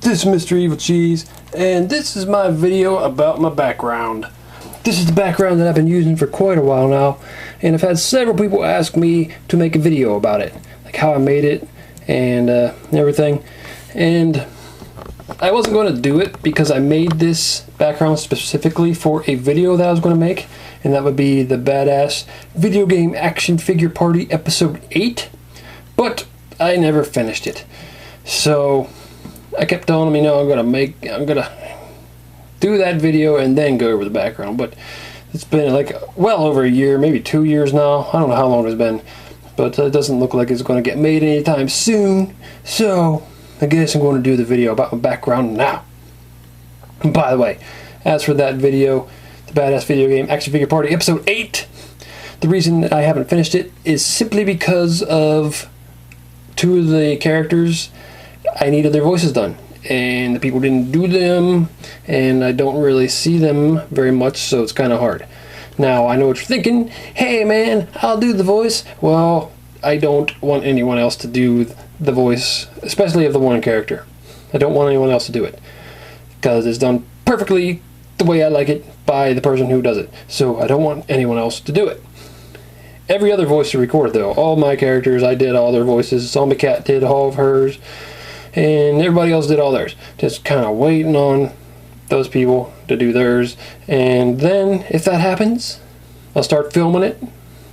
This is Mr. Evilcheese, and this is my video about my background. This is the background that I've been using for quite a while now, and I've had several people ask me to make a video about it, like how I made it and everything. And I wasn't going to do it because I made this background specifically for a video that I was going to make, and that would be the Badass Video Game Action Figure Party Episode 8, but I never finished it. So I kept telling them, you know, I'm gonna do that video and then go over the background. But it's been like well over a year, maybe 2 years now. I don't know how long it's been, but it doesn't look like it's going to get made anytime soon. So I guess I'm going to do the video about my background now. And by the way, as for that video, the Badass Video Game Action Figure Party Episode 8, the reason I haven't finished it is simply because of two of the characters. I needed their voices done, and the people didn't do them, and I don't really see them very much, so it's kind of hard. Now, I know what you're thinking. Hey man, I'll do the voice. Well, I don't want anyone else to do the voice, especially of the one character. I don't want anyone else to do it, because it's done perfectly the way I like it by the person who does it, so I don't want anyone else to do it. Every other voice is recorded though. All my characters, I did all their voices. Zombie Cat did all of hers, and everybody else did all theirs. Just kind of waiting on those people to do theirs, and then if that happens, I'll start filming it,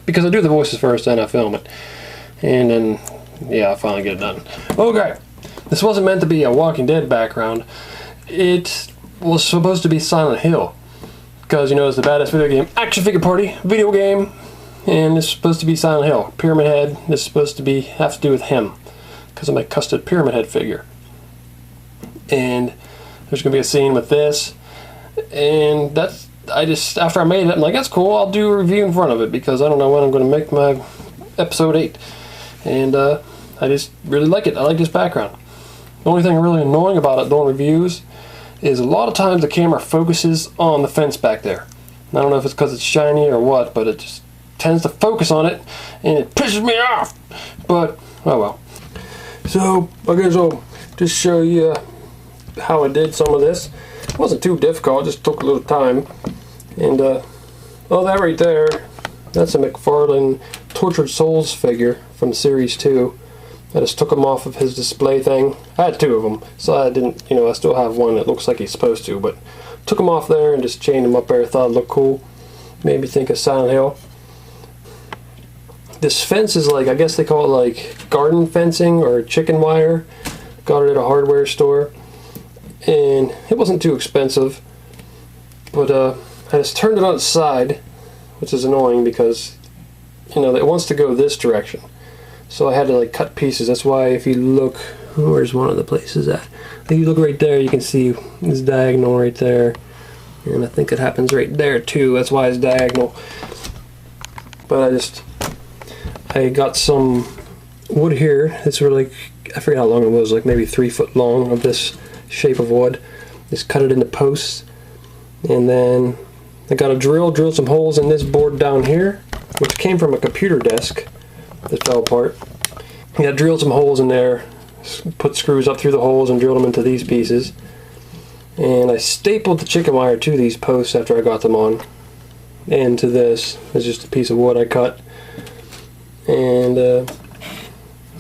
because I do the voices first, then I film it, and then yeah, I'll finally get it done. Okay, this wasn't meant to be a Walking Dead background. It was supposed to be Silent Hill, because you know it's the Badass Video Game Action Figure Party video game, and it's supposed to be Silent Hill. Pyramid Head is supposed to have to do with him, because of my custom Pyramid Head figure. And there's gonna be a scene with this, and that's, after I made it, I'm like, that's cool, I'll do a review in front of it, because I don't know when I'm gonna make my episode 8. And I just really like it. I like this background. The only thing really annoying about it doing reviews is a lot of times the camera focuses on the fence back there. I don't know if it's because it's shiny or what, but it just tends to focus on it, and it pisses me off. But oh well. So I guess I'll just show you how I did some of this. It wasn't too difficult, it just took a little time. And oh, that right there, that's a McFarlane Tortured Souls figure from Series 2. I just took him off of his display thing. I had 2 of them, so I didn't, you know, I still have one that looks like he's supposed to, but took him off there and just chained him up there. Thought it looked cool. Made me think of Silent Hill. This fence is like, I guess they call it like garden fencing or chicken wire. Got it at a hardware store, and it wasn't too expensive, but I just turned it on its side, which is annoying because, you know, it wants to go this direction. So I had to like cut pieces. That's why if you look, where's one of the places at? If you look right there, you can see this diagonal right there, and I think it happens right there too. That's why it's diagonal. But I got some wood here. It's really, I forget how long it was, like maybe 3 foot long of this shape of wood. Just cut it into posts, and then I got a drilled some holes in this board down here, which came from a computer desk that fell apart. Yeah, drilled some holes in there, put screws up through the holes and drilled them into these pieces. And I stapled the chicken wire to these posts after I got them on. And to this is just a piece of wood I cut. And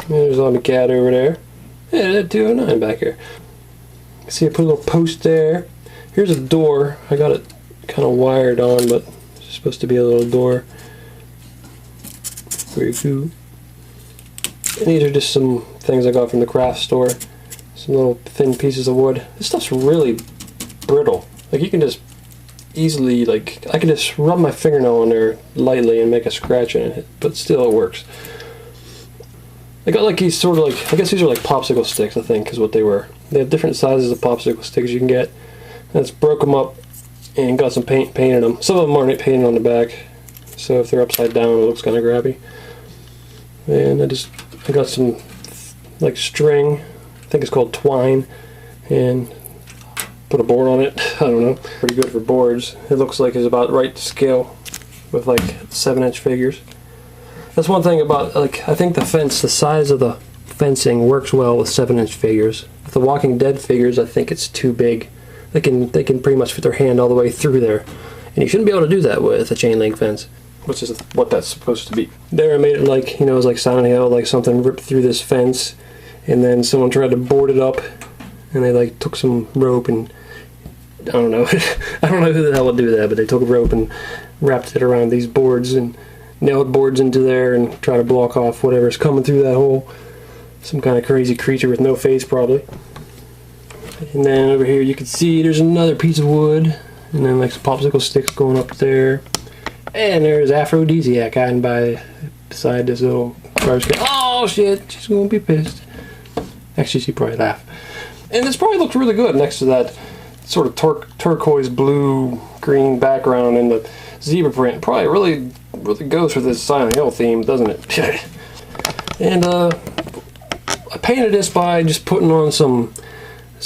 there's Zombie Cat over there. Yeah, that 209 back here. See, I put a little post there. Here's a door. I got it kind of wired on, but it's supposed to be a little door. Very cool. And these are just some things I got from the craft store. Some little thin pieces of wood. This stuff's really brittle. Like, you can just easily, like, I can just rub my fingernail on there lightly and make a scratch in it, but still it works. I got like these sort of like, I guess these are like popsicle sticks, I think is what they were. They have different sizes of popsicle sticks you can get. And I just broke them up and got some paint painted them. Some of them aren't painted on the back, so if they're upside down it looks kind of grabby. And I got some like string, I think it's called twine, and put a board on it. I don't know. Pretty good for boards. It looks like it's about right to scale with like 7-inch figures. That's one thing about, like, I think the fence, the size of the fencing works well with 7-inch figures. With the Walking Dead figures, I think it's too big. They can pretty much fit their hand all the way through there. And you shouldn't be able to do that with a chain link fence, which is what that's supposed to be. There I made it like, you know, it was like Silent Hill, like something ripped through this fence, and then someone tried to board it up, and they like took some rope and, I don't know, I don't know who the hell would do that, but they took a rope and wrapped it around these boards and nailed boards into there and try to block off whatever's coming through that hole. Some kind of crazy creature with no face, probably. And then over here you can see there's another piece of wood, and then like some popsicle sticks going up there. And there's Aphrodisiac hiding beside this little garbage can. Oh shit, she's gonna be pissed. Actually, she'd probably laugh. And this probably looks really good next to that sort of turquoise blue green background and the zebra print. Probably really goes with this Silent Hill theme, doesn't it? And I painted this by just putting on some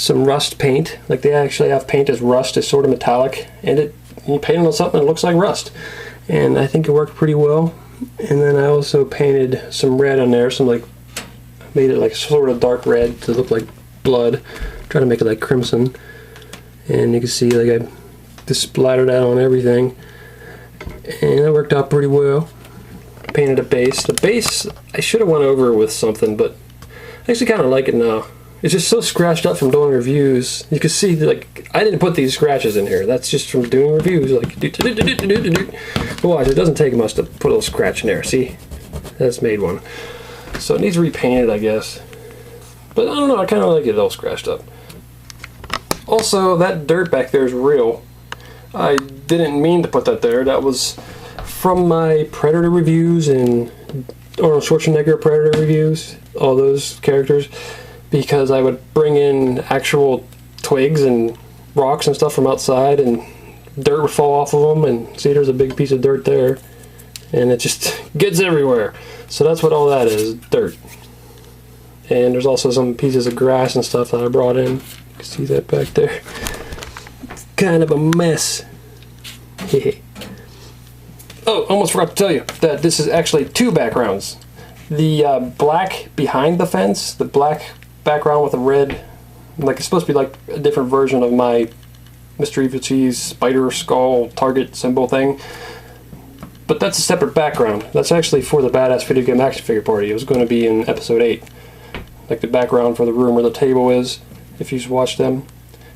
rust paint. Like they actually have paint as rust, it's sort of metallic, and you paint it on something that looks like rust. And I think it worked pretty well. And then I also painted some red on there, made it like sort of dark red to look like blood. Try to make it like crimson. And you can see like I just splattered that on everything. And it worked out pretty well. Painted a base. The base I should have went over with something, but I actually kind of like it now. It's just so scratched up from doing reviews. You can see, like, I didn't put these scratches in here. That's just from doing reviews. Like, watch, it doesn't take much to put a little scratch in there. See? That's made one. So it needs repainted, I guess. But I don't know, I kind of like it all scratched up. Also, that dirt back there is real. I didn't mean to put that there. That was from my Predator reviews and Arnold Schwarzenegger Predator reviews. All those characters. Because I would bring in actual twigs and rocks and stuff from outside, and dirt would fall off of them, and see, there's a big piece of dirt there, and it just gets everywhere. So that's what all that is, dirt. And there's also some pieces of grass and stuff that I brought in. You can see that back there. It's kind of a mess. Oh, almost forgot to tell you that this is actually two backgrounds. The black behind the fence, the black background with a red, like it's supposed to be like a different version of my Mr. Evilcheese spider skull target symbol thing, but that's a separate background. That's actually for the Badass Video Game Action Figure Party. It was going to be in episode 8, like the background for the room where the table is, if you've watched them.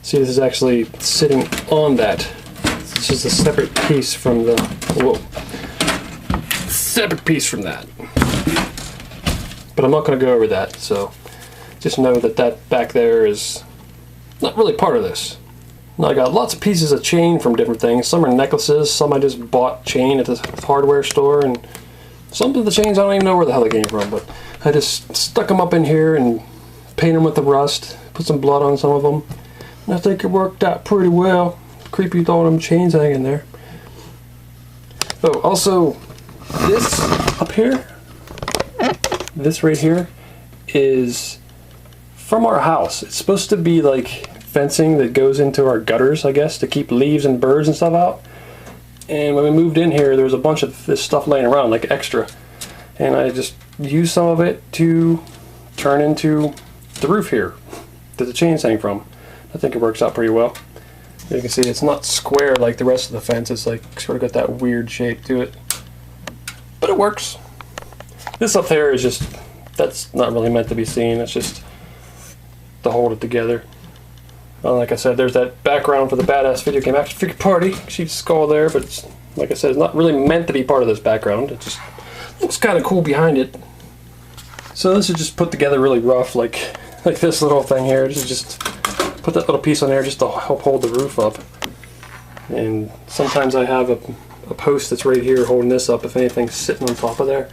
See, this is actually sitting on that. It's just a separate piece from the, whoa, separate piece from that. But I'm not going to go over that, so just know that that back there is not really part of this. Now I got lots of pieces of chain from different things. Some are necklaces, some I just bought chain at the hardware store, and some of the chains I don't even know where the hell they came from, but I just stuck them up in here and painted them with the rust, put some blood on some of them, and I think it worked out pretty well. Creepy with all them chains hanging there. Oh, also, this up here, this right here, is from our house. It's supposed to be like fencing that goes into our gutters, I guess, to keep leaves and birds and stuff out. And when we moved in here, there was a bunch of this stuff laying around, like extra. And I just used some of it to turn into the roof here that the chains hang from. I think it works out pretty well. You can see it's not square like the rest of the fence. It's like sort of got that weird shape to it. But it works. This up there is just, that's not really meant to be seen. It's just to hold it together. Like I said, there's that background for the Badass Video Game Action Figure Party. Sheep's skull there, but it's, like I said, it's not really meant to be part of this background. It just looks kind of cool behind it. So this is just put together really rough, like this little thing here. This is just put that little piece on there just to help hold the roof up. And sometimes I have a post that's right here holding this up if anything's sitting on top of there.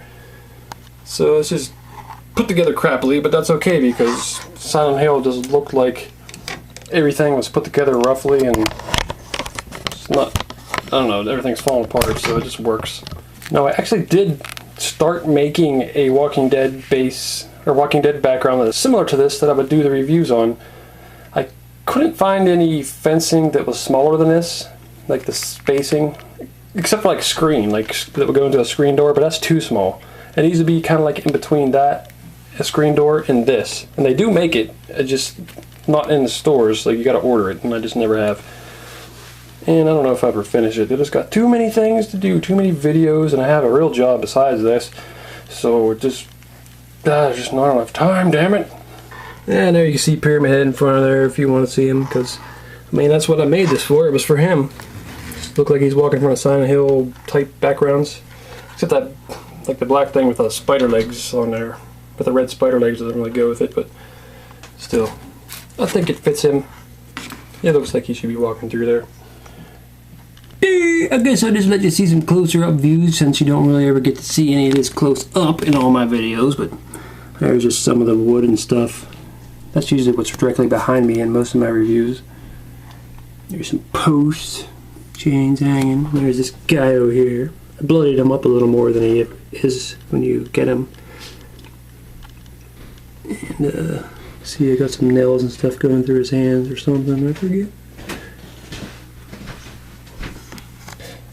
So it's just put together crappily, but that's okay because Silent Hill just looked like everything was put together roughly, and it's not, I don't know, everything's falling apart, so it just works. Now I actually did start making a Walking Dead base, or Walking Dead background that is similar to this that I would do the reviews on. I couldn't find any fencing that was smaller than this, like the spacing, except for like screen, like that would go into a screen door, but that's too small. It needs to be kind of like in between that a screen door and this. And they do make it, just not in the stores, like you gotta order it, and I just never have. And I don't know if I ever finish it. They just got too many things to do, too many videos, and I have a real job besides this. So it just, just not enough time, damn it. And there you can see Pyramid Head in front of there if you want to see him, because, I mean, that's what I made this for. It was for him. Just look like he's walking in front of Silent Hill type backgrounds. Except that, like the black thing with the spider legs on there. With the red spider legs doesn't really go with it, but still. I think it fits him. It looks like he should be walking through there. I guess I'll just let you see some closer up views since you don't really ever get to see any of this close up in all my videos, but there's just some of the wood and stuff. That's usually what's directly behind me in most of my reviews. There's some posts, chains hanging. There's this guy over here. I bloodied him up a little more than he is when you get him. And see, I got some nails and stuff going through his hands or something, I forget.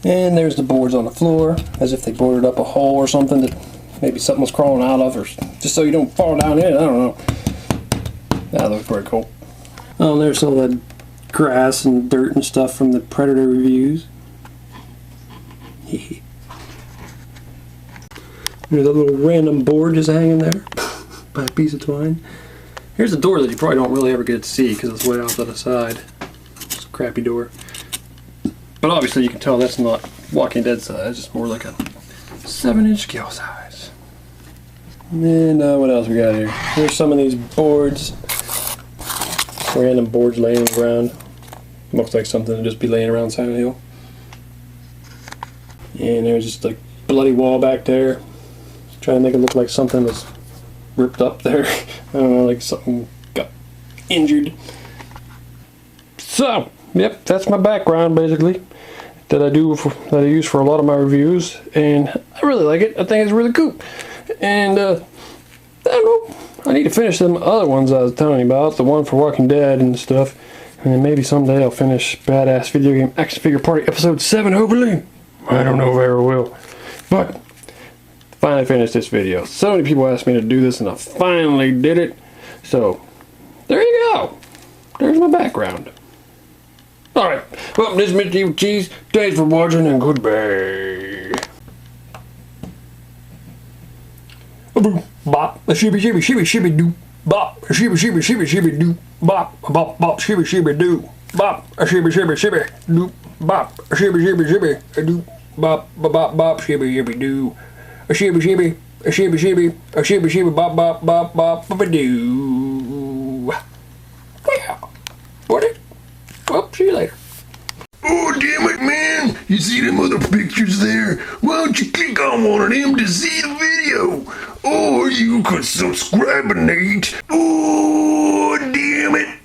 And there's the boards on the floor, as if they boarded up a hole or something that maybe something was crawling out of, or just so you don't fall down in it, I don't know. That looks pretty cool. Oh, and there's all that grass and dirt and stuff from the Predator reviews. There's a little random board just hanging there by a piece of twine. Here's a door that you probably don't really ever get to see because it's way off to the side. It's a crappy door. But obviously you can tell that's not Walking Dead size, it's more like a 7-inch scale size. And what else we got here? Here's some of these boards. Random boards laying on the ground. Looks like something to just be laying around Silent Hill. And there's just like bloody wall back there. Trying to make it look like something was ripped up there. I don't know, like something got injured. So, yep, that's my background basically. That I use for a lot of my reviews, and I really like it. I think it's really cool. And I don't know. I need to finish them other ones I was telling you about, the one for Walking Dead and stuff. And then maybe someday I'll finish Badass Video Game Action Figure Party Episode 7, hopefully. I don't know if I ever will. But, finally finished this video. So many people asked me to do this, and I finally did it. So, there you go. There's my background. Alright, well, this is Mr. Evilcheese. Thanks for watching, and goodbye. Bop, a shibby shibby shibby shibby doo. Bop, a shibby shibby shibby shibby doo. Bop, a bop bop shibby shibby doo. Bop, a shibby shibby shibby doo. Bop, a shibby shibby shibby a doo. Bop, bop bop bop shibby shibby doo. A shibby shibby, a shibby shibby, a shibby shibby bop bop bop bop bop a doo. Wow, what it? Well, see you later. Oh, damn it, man. You see them other pictures there? Why don't you click on one of them to see the video? Or you could subscribe, Nate. Oh, damn it.